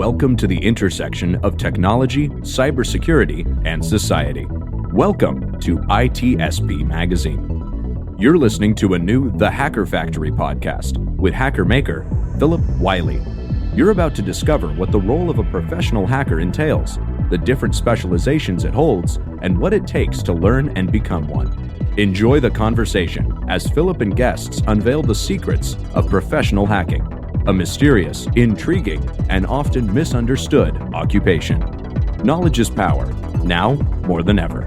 Welcome to the intersection of technology, cybersecurity, and society. Welcome to ITSP Magazine. You're listening to a new The Hacker Factory podcast with hacker maker Phillip Wylie. You're about to discover what the role of a professional hacker entails, the different specializations it holds, and what it takes to learn and become one. Enjoy the conversation as Phillip and guests unveil the secrets of professional hacking, a mysterious, intriguing, and often misunderstood occupation. Knowledge is power, now more than ever.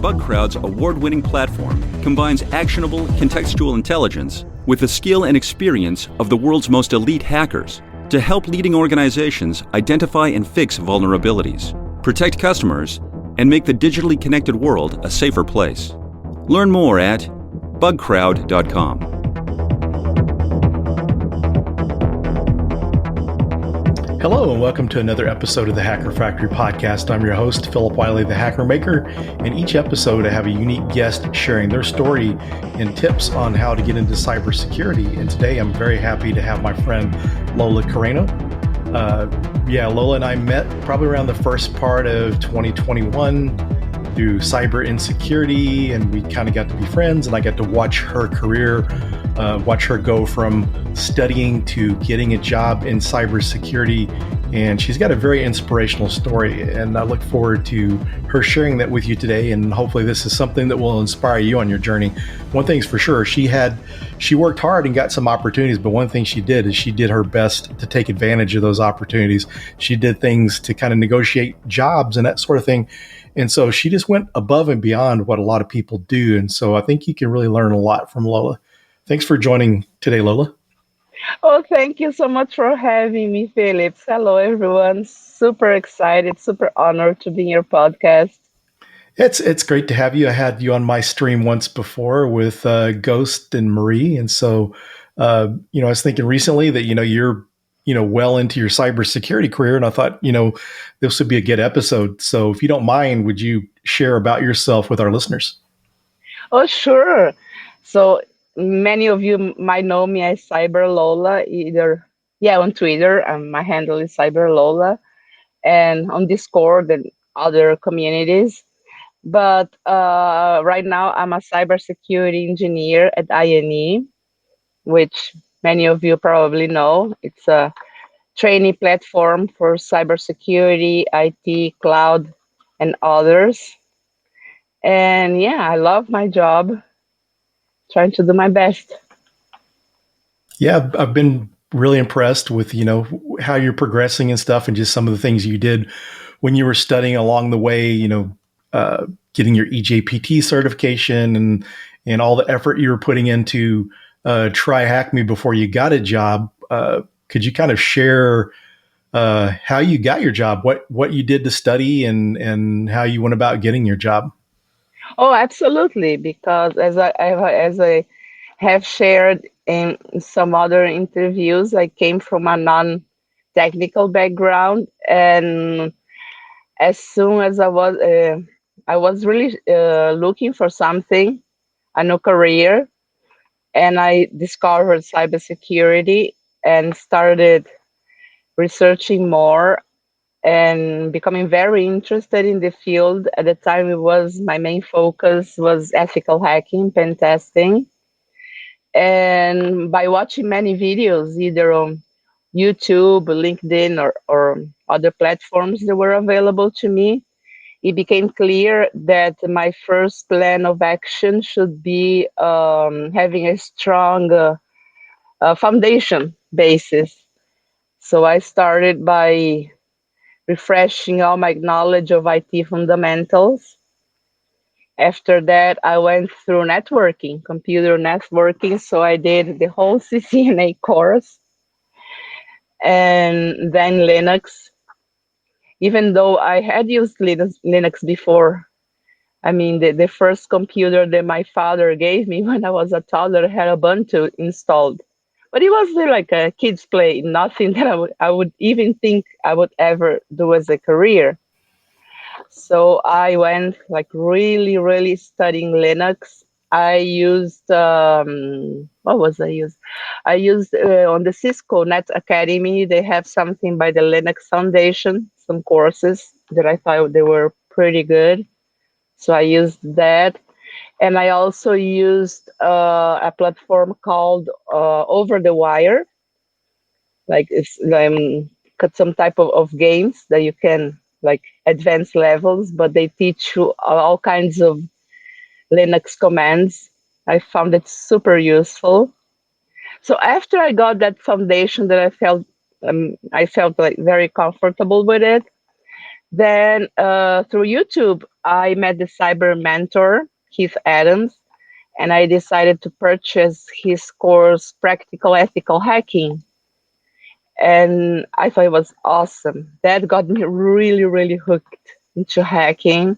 BugCrowd's award-winning platform combines actionable contextual intelligence with the skill and experience of the world's most elite hackers to help leading organizations identify and fix vulnerabilities, protect customers, and make the digitally connected world a safer place. Learn more at bugcrowd.com. Hello and welcome to another episode of the Hacker Factory podcast. I'm your host, Phillip Wylie, the Hacker Maker. In each episode, I have a unique guest sharing their story and tips on how to get into cybersecurity. And today, I'm very happy to have my friend, Lola Kureno. Lola and I met probably around the first part of 2021 through cyber insecurity, and we kind of got to be friends, and I got to watch her career, watch her go from studying to getting a job in cybersecurity. And she's got a very inspirational story, and I look forward to her sharing that with you today. And hopefully this is something that will inspire you on your journey. One thing's for sure, she worked hard and got some opportunities, but one thing she did is she did her best to take advantage of those opportunities. She did things to kind of negotiate jobs and that sort of thing. And so she just went above and beyond what a lot of people do. And so I think you can really learn a lot from Lola. Thanks for joining today, Lola. Oh, thank you so much for having me, Phillip. Hello, everyone. Super excited, super honored to be in your podcast. It's great to have you. I had you on my stream once before with Ghost and Marie. And so, I was thinking recently that, you're, well into your cybersecurity career. And I thought, this would be a good episode. So if you don't mind, would you share about yourself with our listeners? Oh, sure. So many of you might know me as Cyber Lola, on Twitter. My handle is Cyber Lola, and on Discord and other communities. But right now, I'm a cybersecurity engineer at INE, which many of you probably know. It's a training platform for cybersecurity, IT, cloud, and others. And I love my job. Trying to do my best. Yeah, I've been really impressed with, how you're progressing and stuff, and just some of the things you did when you were studying along the way, getting your EJPT certification and all the effort you were putting into try hack me before you got a job. Could you kind of share how you got your job, what you did to study and how you went about getting your job? Oh, absolutely. Because as I have shared in some other interviews, I came from a non-technical background, and as soon as I was really looking for something, a new career, and I discovered cybersecurity and started researching more and becoming very interested in the field. At the time, my main focus was ethical hacking, pen testing. And by watching many videos, either on YouTube, LinkedIn, or other platforms that were available to me, it became clear that my first plan of action should be having a strong foundation basis. So I started by refreshing all my knowledge of IT fundamentals. After that, I went through computer networking. So I did the whole CCNA course. And then Linux, even though I had used Linux before. I mean, the first computer that my father gave me when I was a toddler had Ubuntu installed. But it was like a kid's play, nothing that I would even think I would ever do as a career. So I went really, really studying Linux I used what was I used? I used on the Cisco Net Academy. They have something by the Linux Foundation, some courses that I thought they were pretty good. So I used that, and I also used a platform called Over the Wire. Like it's got some type of games that you can like advanced levels, but they teach you all kinds of Linux commands. I found it super useful. So after I got that foundation that I felt like very comfortable with it. Then through YouTube, I met the cyber mentor, Keith Adams, and I decided to purchase his course, Practical Ethical Hacking. And I thought it was awesome. That got me really, really hooked into hacking.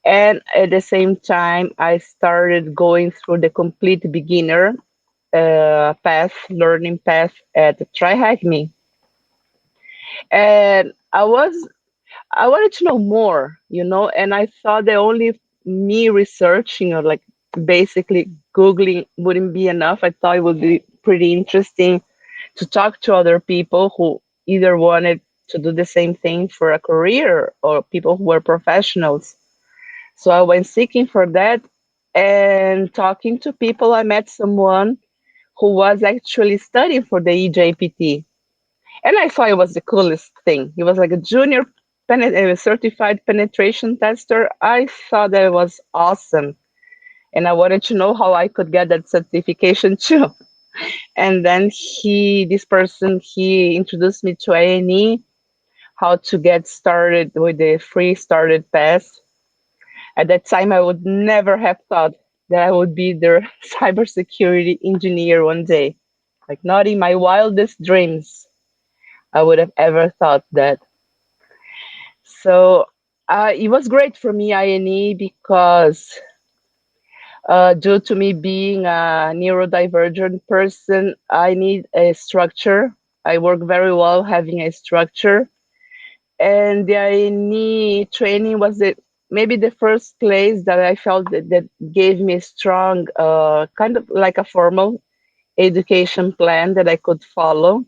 And at the same time, I started going through the complete beginner learning path at Try Hack Me. And I wanted to know more, and I thought that only me researching or like basically Googling wouldn't be enough. I thought it would be pretty interesting to talk to other people who either wanted to do the same thing for a career or people who were professionals. So I went seeking for that and talking to people. I met someone who was actually studying for the EJPT. And I thought it was the coolest thing. He was like a junior certified penetration tester. I thought that it was awesome. And I wanted to know how I could get that certification too. And then this person, he introduced me to A&E, how to get started with the free started pass. At that time, I would never have thought that I would be their cybersecurity engineer one day. Like not in my wildest dreams, I would have ever thought that. So it was great for me, INE, because due to me being a neurodivergent person, I need a structure. I work very well having a structure. And the INE training was maybe the first place that I felt that gave me a strong, kind of like a formal education plan that I could follow.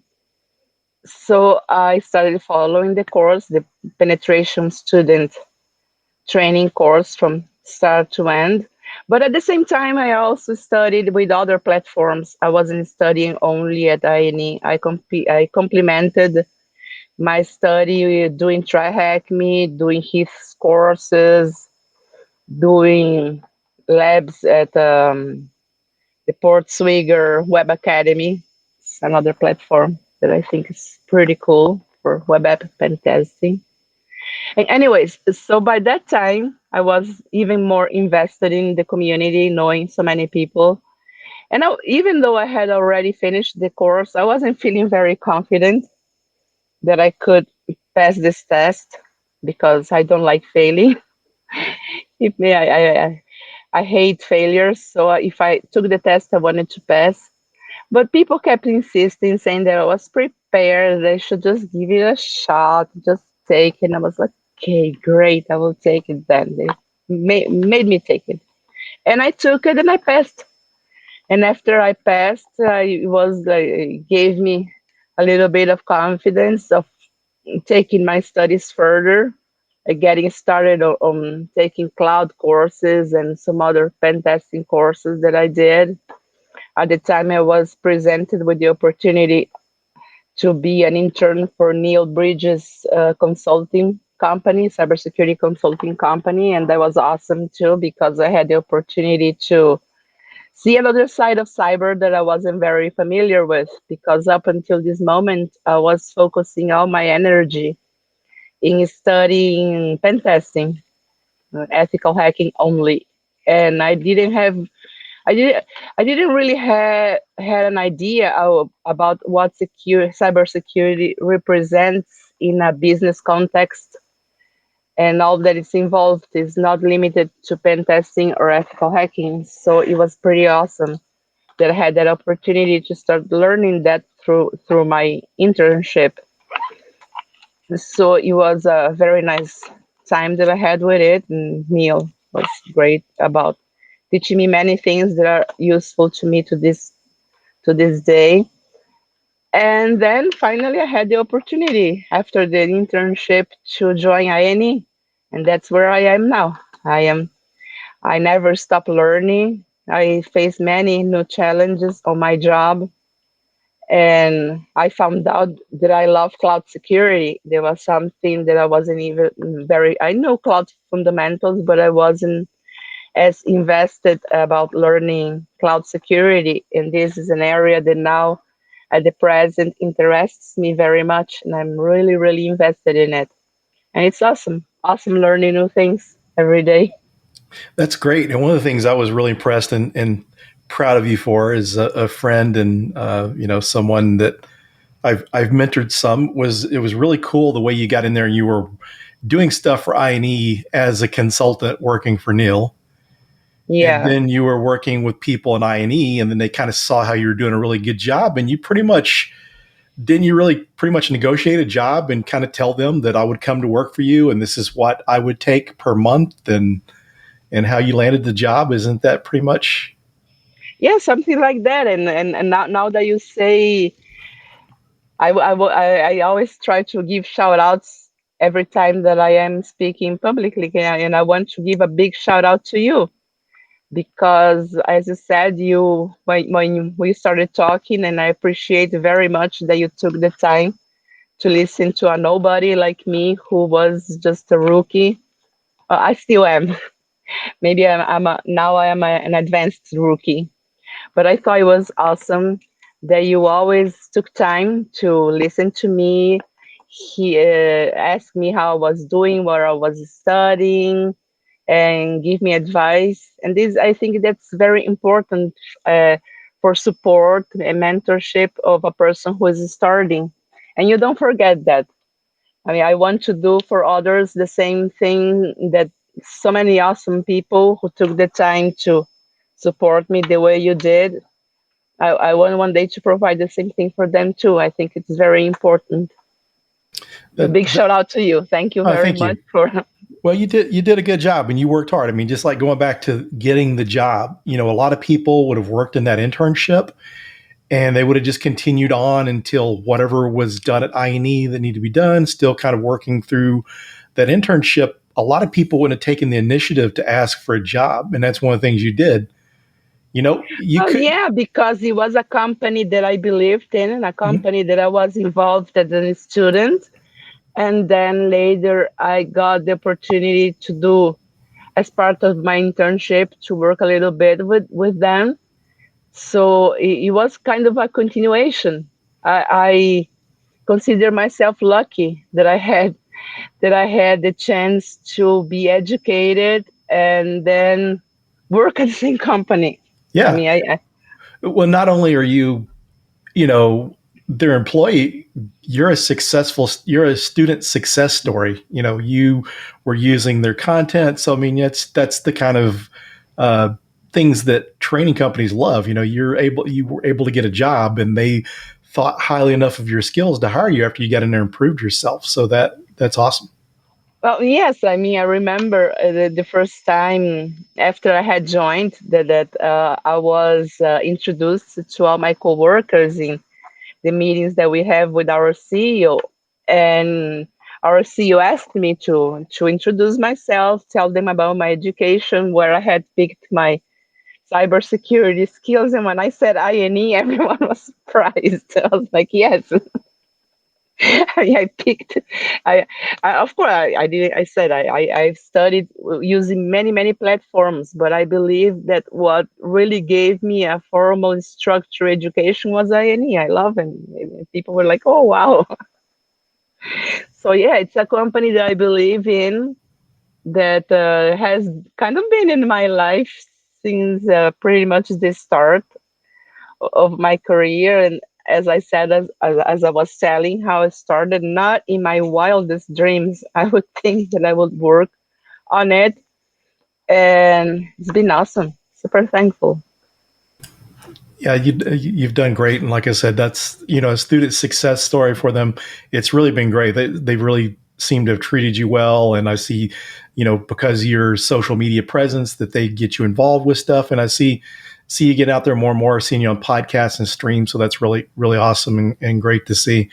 So I started following the course, the penetration student training course from start to end. But at the same time, I also studied with other platforms. I wasn't studying only at INE. I complemented my study doing TryHackMe, doing his courses, doing labs at the Portswigger Web Academy. It's another platform that I think is pretty cool for web app pen testing. And anyways, so by that time, I was even more invested in the community, knowing so many people. And even though I had already finished the course, I wasn't feeling very confident that I could pass this test because I don't like failing. If me, I hate failures. So if I took the test, I wanted to pass. But people kept insisting, saying that I was prepared. They should just give it a shot, just take it. And I was like, okay, great, I will take it then. They made me take it. And I took it and I passed. And after I passed, it was like, gave me a little bit of confidence of taking my studies further, getting started on taking cloud courses and some other pen testing courses that I did. At the time, I was presented with the opportunity to be an intern for Neil Bridges' consulting company, cybersecurity consulting company, and that was awesome too because I had the opportunity to see another side of cyber that I wasn't very familiar with. Because up until this moment, I was focusing all my energy in studying pen testing, ethical hacking only, and I didn't I didn't really had an idea about what cybersecurity represents in a business context, and all that is involved is not limited to pen testing or ethical hacking. So it was pretty awesome that I had that opportunity to start learning that through my internship. So it was a very nice time that I had with it, and Neil was great about teaching me many things that are useful to me to this day. And then finally, I had the opportunity after the internship to join INE, and that's where I am now. I never stop learning. I face many new challenges on my job, and I found out that I love cloud security. There was something that I wasn't even very. I know cloud fundamentals, but I wasn't as invested about learning cloud security. And this is an area that now, at the present, interests me very much, and I'm really, really invested in it. And it's awesome, awesome learning new things every day. That's great. And one of the things I was really impressed and proud of you for is a friend and someone that I've mentored some was it was really cool the way you got in there and you were doing stuff for INE as a consultant working for Neil. And Yeah. then you were working with people in INE, and then they kind of saw how you were doing a really good job. And you pretty much didn't you really pretty much negotiate a job and kind of tell them that I would come to work for you and this is what I would take per month and how you landed the job? Isn't that pretty much? Yeah, something like that. And now that you say, I always try to give shout outs every time that I am speaking publicly. And I want to give a big shout out to you because, as you said, when we started talking, and I appreciate very much that you took the time to listen to a nobody like me who was just a rookie. I still am. Maybe now I am an advanced rookie. But I thought it was awesome that you always took time to listen to me. He asked me how I was doing, what I was studying, and give me advice. And this, I think, that's very important for support and mentorship of a person who is starting. And you don't forget that. I mean, I want to do for others the same thing that so many awesome people who took the time to support me the way you did. I want one day to provide the same thing for them too. I think it's very important. A That, big shout out to you. Thank you very thank much you. for. Well, you did a good job and you worked hard. I mean, just like going back to getting the job, a lot of people would have worked in that internship and they would have just continued on until whatever was done at INE that needed to be done, still kind of working through that internship. A lot of people would have taken the initiative to ask for a job. And that's one of the things you did. You Well, could. yeah, because it was a company that I believed in, and a Mhm. company that I was involved as a student. And then later, I got the opportunity to do, as part of my internship, to work a little bit with them. So it was kind of a continuation. I consider myself lucky that I had the chance to be educated and then work at the same company. I Yeah. mean, Well, not only are you, you know, their employee, you're a student success story. You were using their content. So, I mean, that's the kind of uh, things that training companies love. You were able to get a job and they thought highly enough of your skills to hire you after you got in there and proved yourself. So that's awesome. well, yes. I mean, I remember the first time after I had joined that I was introduced to all my coworkers in the meetings that we have with our CEO, and our CEO asked me to introduce myself, tell them about my education, where I had picked my cybersecurity skills. And when I said INE, everyone was surprised. I was like, yes, I picked. Of course, I did. I said I've studied using many, many platforms, but I believe that what really gave me a formal and structured education was INE. I love it. And people were like, oh, wow. So, yeah, it's a company that I believe in that has kind of been in my life since pretty much the start of my career. And as I said, as I was telling how I started, not in my wildest dreams, I would think that I would work on it. And it's been awesome. Super thankful. Yeah, you've done great, and like I said, that's a student success story for them. It's really been great. They've really seem to have treated you well, and I see, because of your social media presence, that they get you involved with stuff, and I see you get out there more and more, seeing you on podcasts and streams. So that's really, really awesome and great to see.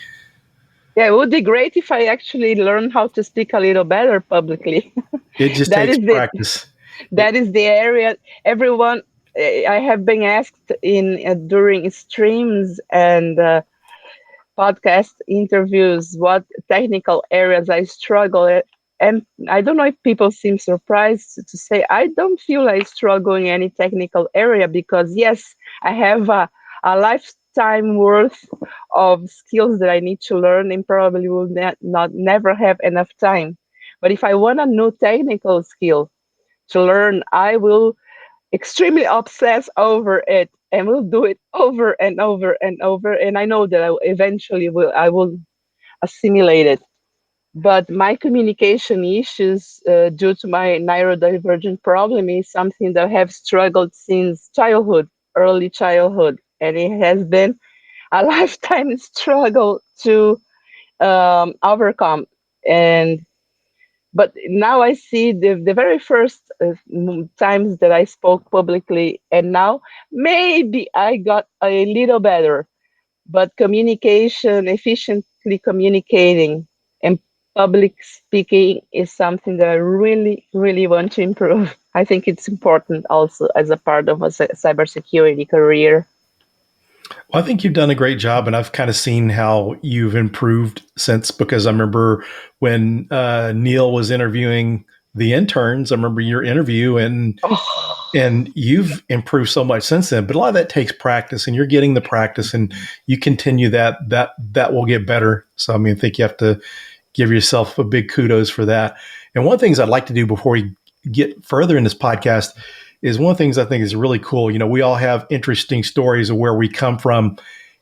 Yeah, it would be great if I actually learn how to speak a little better publicly. It just That takes is the practice. that is the area everyone I have been asked in during streams and podcast interviews what technical areas I struggle at. And I don't know if people seem surprised to say I don't feel I struggle in any technical area because yes, I have a lifetime worth of skills that I need to learn and probably will not never have enough time. But if I want a new technical skill to learn, I will extremely obsess over it and will do it over and over and over. And I know that I will assimilate it. But my communication issues due to my neurodivergent problem is something that I have struggled since childhood, early childhood. And it has been a lifetime struggle to overcome. And but now I see the very first times that I spoke publicly, and now maybe I got a little better. But communication, efficiently communicating, and public speaking is something that I really, really want to improve. I think it's important also as a part of a cybersecurity career. Well, I think you've done a great job, and I've kind of seen how you've improved since, because I remember when Neil was interviewing the interns. I remember your interview, and you've improved so much since then. But a lot of that takes practice, and you're getting the practice, and you continue that will get better. So I mean, I think you have to give yourself a big kudos for that. And one of the things I'd like to do before we get further in this podcast is one of the things I think is really cool. We all have interesting stories of where we come from,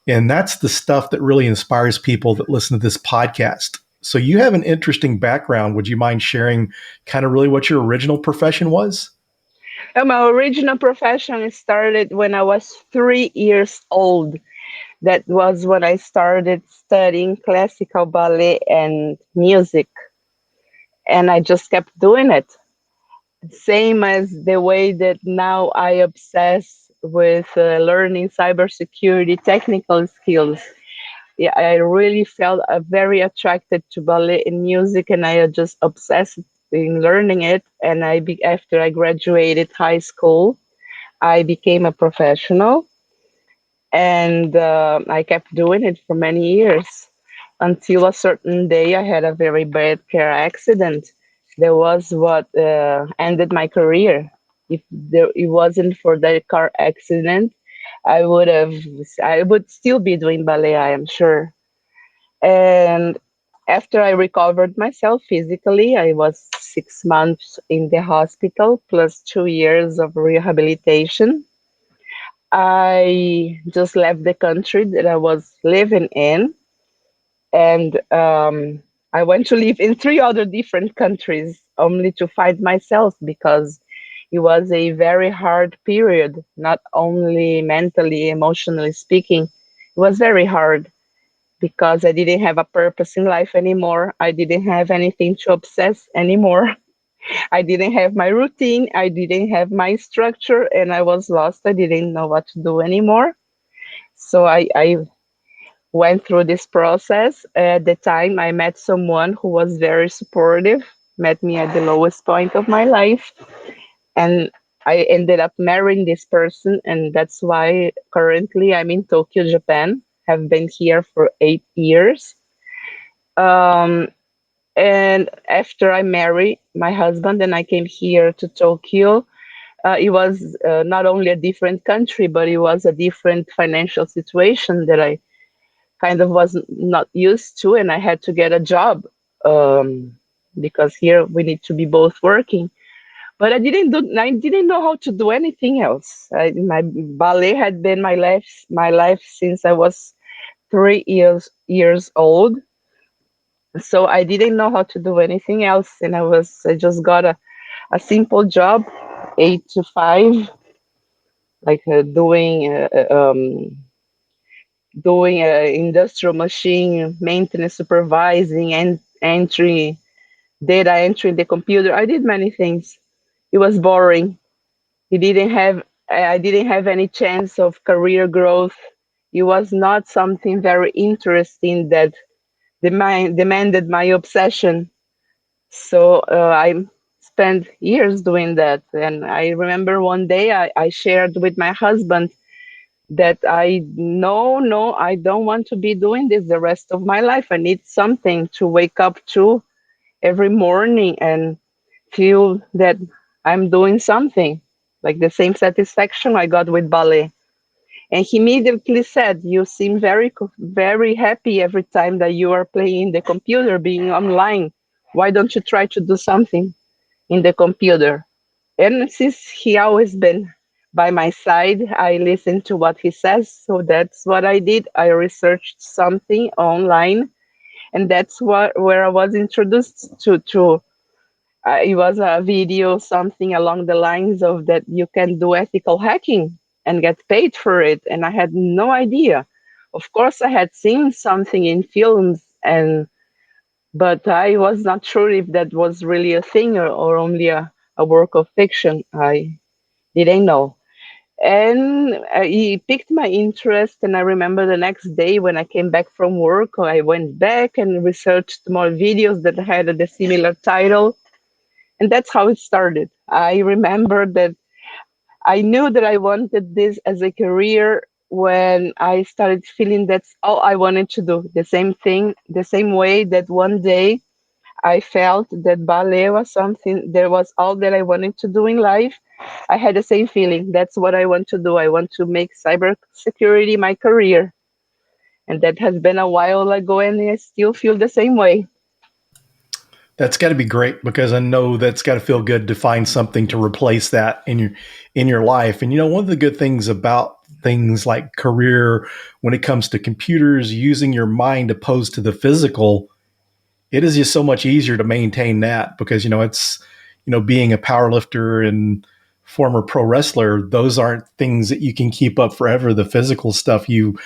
and that's the stuff that really inspires people that listen to this podcast. So you have an interesting background. Would you mind sharing kind of really what your original profession was? My original profession started when I was 3 years old. That was when I started studying classical ballet and music. And I just kept doing it. Same as the way that now I obsess with learning cybersecurity technical skills. Yeah, I really felt very attracted to ballet and music, and I just obsessed in learning it. And after I graduated high school, I became a professional, and I kept doing it for many years until a certain day I had a very bad car accident. That was what ended my career. If it wasn't for that car accident, I would still be doing ballet, I am sure. And after I recovered myself physically, I was 6 months in the hospital plus 2 years of rehabilitation. I just left the country that I was living in, and I went to live in three other different countries only to find myself because it was a very hard period, not only mentally, emotionally speaking. It was very hard because I didn't have a purpose in life anymore. I didn't have anything to obsess anymore. I didn't have my routine. I didn't have my structure, and I was lost. I didn't know what to do anymore. So I went through this process. At the time, I met someone who was very supportive, met me at the lowest point of my life, and I ended up marrying this person. And that's why currently I'm in Tokyo, Japan. Have been here for 8 years. Um, and after I married my husband and I came here to Tokyo, it was not only a different country, but it was a different financial situation that I kind of was not used to, and I had to get a job because here we need to be both working. But I didn't know how to do anything else. My ballet had been my life since I was 3 years old. So I didn't know how to do anything else, and I just got a simple job, 8 to 5, like doing industrial machine maintenance, supervising and entry data entry in the computer. I did many things. It was boring. It didn't have I didn't have any chance of career growth. It was not something very interesting that demanded my obsession. So I spent years doing that. And I remember one day I shared with my husband that no, I don't want to be doing this the rest of my life. I need something to wake up to every morning and feel that I'm doing something, like the same satisfaction I got with ballet. And he immediately said, "You seem very happy every time that you are playing the computer, being online. Why don't you try to do something in the computer?" And since he always been by my side, I listened to what he says. So that's what I did. I researched something online, and that's what where I was introduced to it was a video, something along the lines of that you can do ethical hacking and get paid for it. And I had no idea. Of course, I had seen something in films, and but I was not sure if that was really a thing or only a work of fiction. I didn't know. And it piqued my interest. And I remember the next day when I came back from work, I went back and researched more videos that had a similar title, and that's how it started. I remember that I knew that I wanted this as a career when I started feeling that's all I wanted to do. The same thing, the same way that one day I felt that ballet was something, there was all that I wanted to do in life. I had the same feeling. That's what I want to do. I want to make cybersecurity my career. And that has been a while ago, and I still feel the same way. That's got to be great because I know that's got to feel good to find something to replace that in your life. And one of the good things about things like career when it comes to computers, using your mind opposed to the physical, it is just so much easier to maintain that because it's being a power lifter and former pro wrestler, those aren't things that you can keep up forever. The physical stuff you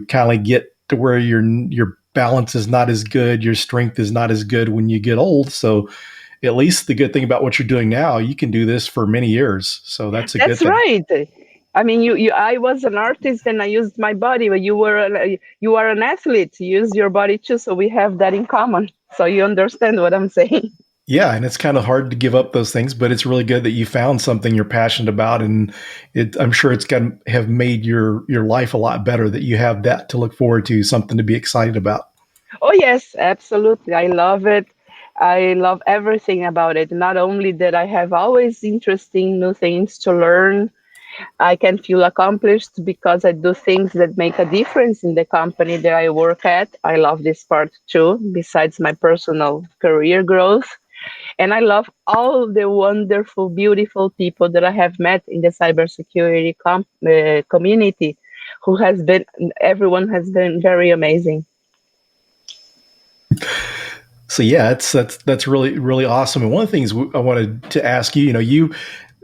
kind of get to where your balance is not as good, your strength is not as good when you get old. So at least the good thing about what you're doing now, you can do this for many years. So that's a good That's thing. right. I mean, I was an artist and I used my body, but you are an athlete. You use your body too, so we have that in common. So you understand what I'm saying. Yeah, and it's kind of hard to give up those things, but it's really good that you found something you're passionate about, and I'm sure it's going to have made your life a lot better that you have that to look forward to, something to be excited about. Oh yes, absolutely. I love it. I love everything about it. Not only that I have always interesting new things to learn, I can feel accomplished because I do things that make a difference in the company that I work at. I love this part too, besides my personal career growth. And I love all the wonderful, beautiful people that I have met in the cybersecurity community, who has been, everyone has been very amazing. So yeah, that's really really awesome. And one of the things I wanted to ask you,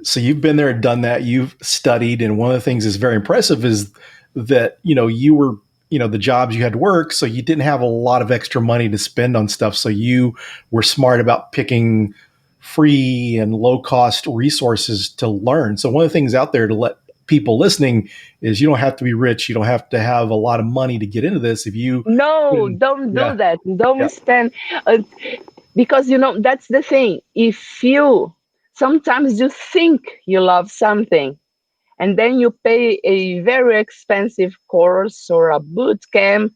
so you've been there and done that. You've studied, and one of the things that's very impressive is that you were the jobs you had to work, so you didn't have a lot of extra money to spend on stuff. So you were smart about picking free and low cost resources to learn. So one of the things out there to let people listening is you don't have to be rich. You don't have to have a lot of money to get into this. If you, No, don't do yeah, that. Don't yeah. spend, uh, because that's the thing. If you sometimes you think you love something, and then you pay a very expensive course or a boot camp,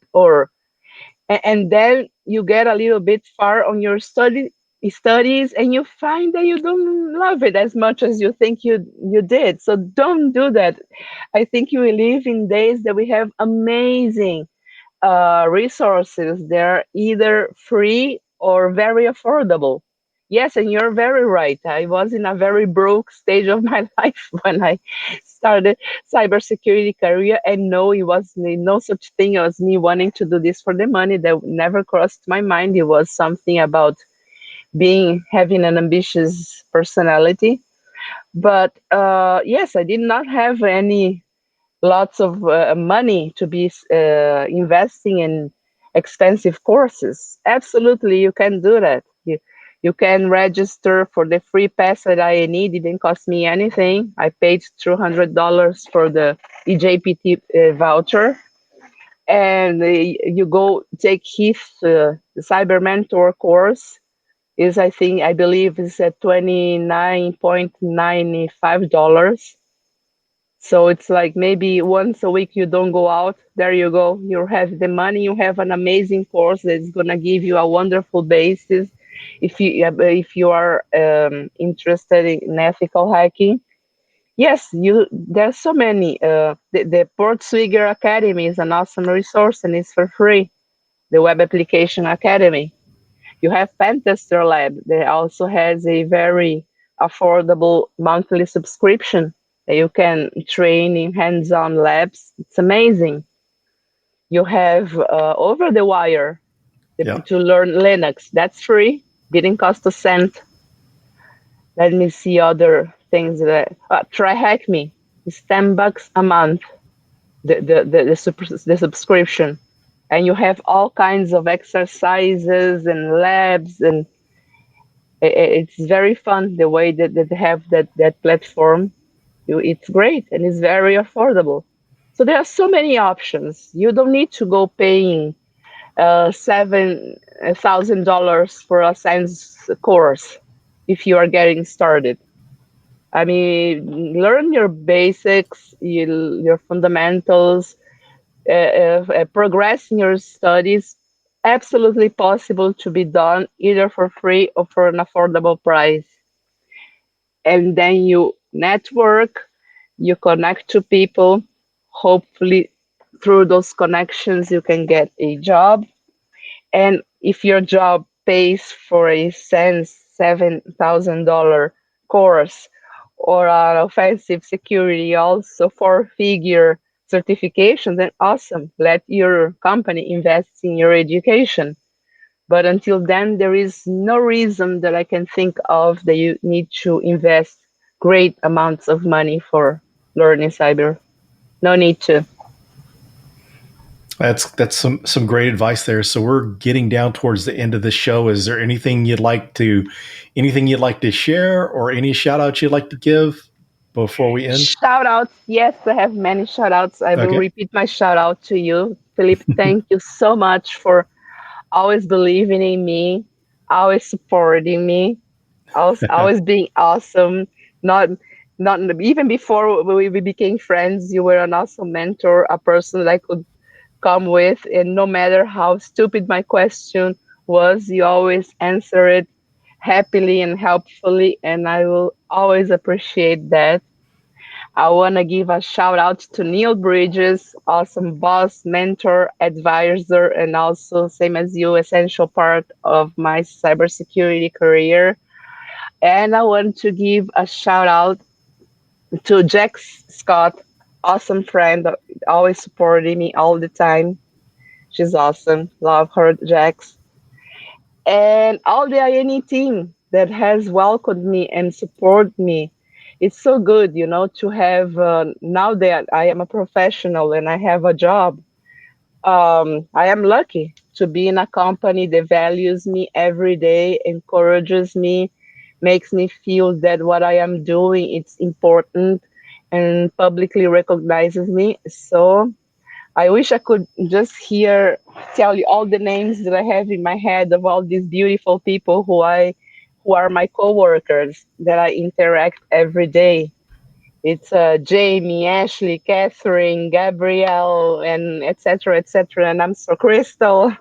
and then you get a little bit far on your studies and you find that you don't love it as much as you think you did. So don't do that. I think we live in days that we have amazing resources. They're either free or very affordable. Yes, and you're very right. I was in a very broke stage of my life when I started cybersecurity career, and no, it was no such thing as me wanting to do this for the money. That never crossed my mind. It was something about being having an ambitious personality. But yes, I did not have any lots of money to be investing in expensive courses. Absolutely, you can do that. You can register for the free pass that I need. It didn't cost me anything. I paid $200 for the EJPT voucher. And you go take his the Cyber Mentor course. Is I believe is at $29.95. So it's like maybe once a week you don't go out. There you go. You have the money. You have an amazing course that's gonna give you a wonderful basis. If you are interested in ethical hacking, yes, there's so many. The Port Swigger Academy is an awesome resource and it's for free. The Web Application Academy. You have Pentester Lab that also has a very affordable monthly subscription that you can train in hands-on labs. It's amazing. You have Over the Wire Yeah. to learn Linux. That's free. Didn't cost a cent. Let me see other things that try hack me. It's $10 a month. The subscription, and you have all kinds of exercises and labs, and it's very fun the way that they have that platform. It's great and it's very affordable. So there are so many options. You don't need to go paying $7,000 for a science course if you are getting started. I mean, learn your basics, your fundamentals, progress in your studies. Absolutely possible to be done either for free or for an affordable price. And then you network, you connect to people. Hopefully, through those connections, you can get a job. And if your job pays for a $7,000 course or an offensive security, also four-figure certification, then awesome. Let your company invest in your education. But until then, there is no reason that I can think of that you need to invest great amounts of money for learning cyber. No need to. That's some great advice there. So we're getting down towards the end of the show. Is there anything you'd like to share or any shout outs you'd like to give before we end? Shout outs. Yes, I have many shout outs. I will Okay. repeat my shout out to you, Philip. Thank you so much for always believing in me, always supporting me, always being awesome. Not not even before we became friends, you were an awesome mentor, a person that I could come with, and no matter how stupid my question was, you always answer it happily and helpfully, and I will always appreciate that. I want to give a shout out to Neil Bridges, awesome boss, mentor, advisor, and also, same as you, essential part of my cybersecurity career. And I want to give a shout out to Jack Scott, awesome friend, always supporting me all the time. She's awesome. Love her, Jax. And all the INE team that has welcomed me and supported me. It's so good, to have, now that I am a professional and I have a job, I am lucky to be in a company that values me every day, encourages me, makes me feel that what I am doing it's important and publicly recognizes me. So I wish I could just tell you all the names that I have in my head of all these beautiful people who are my coworkers that I interact every day. It's Jamie, Ashley, Catherine, Gabrielle, and etc. etc. And I'm so Crystal.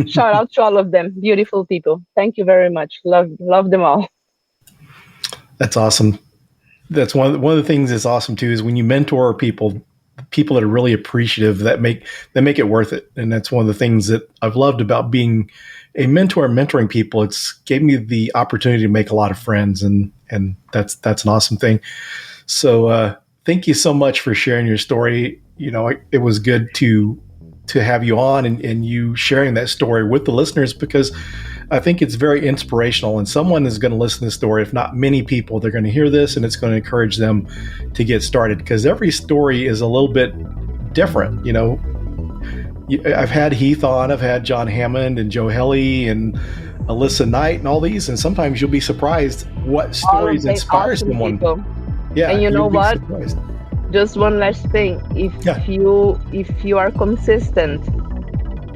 Shout out to all of them, beautiful people. Thank you very much. Love them all. That's awesome. That's one of the things that's awesome too is when you mentor people that are really appreciative that make it worth it. And that's one of the things that I've loved about being a mentor and mentoring people. It's gave me the opportunity to make a lot of friends, and that's an awesome thing. So thank you so much for sharing your story. It was good to have you on and you sharing that story with the listeners, because I think it's very inspirational, and someone is going to listen to this story. If not many people, they're going to hear this, and it's going to encourage them to get started, because every story is a little bit different. I've had Heath on, I've had John Hammond and Joe Helly and Alyssa Knight and all these, and sometimes you'll be surprised what stories inspire awesome someone. people. Yeah, and you know what? Surprised. Just one last thing: if you are consistent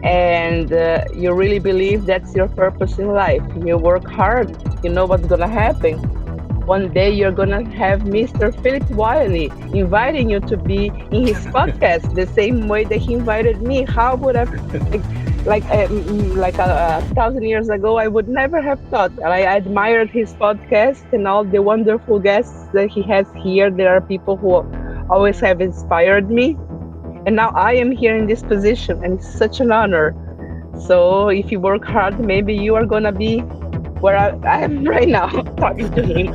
and you really believe that's your purpose in life, you work hard, you know what's gonna happen. One day you're gonna have Mr. Phillip Wylie inviting you to be in his podcast the same way that he invited me. How would I, like 1,000 years ago, I would never have thought. I admired his podcast and all the wonderful guests that he has here. There are people who always have inspired me. And now I am here in this position, and it's such an honor. So if you work hard, maybe you are gonna be where I am right now, talking to him.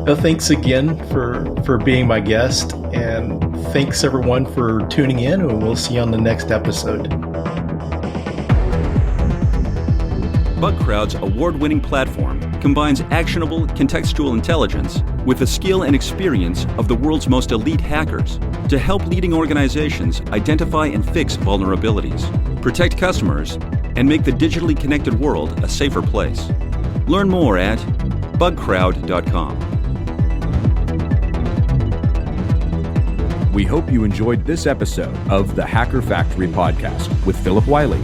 Well, thanks again for being my guest, and thanks everyone for tuning in, and we'll see you on the next episode. BugCrowd's award-winning platform combines actionable contextual intelligence with the skill and experience of the world's most elite hackers to help leading organizations identify and fix vulnerabilities, protect customers, and make the digitally connected world a safer place. Learn more at bugcrowd.com. We hope you enjoyed this episode of the Hacker Factory podcast with Phillip Wylie.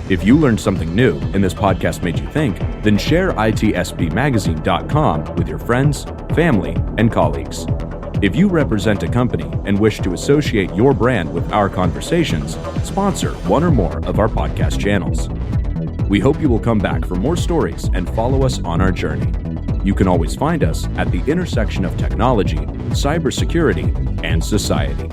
If you learned something new and this podcast made you think, then share itspmagazine.com with your friends, family, and colleagues. If you represent a company and wish to associate your brand with our conversations, sponsor one or more of our podcast channels. We hope you will come back for more stories and follow us on our journey. You can always find us at the intersection of technology, cybersecurity, and society.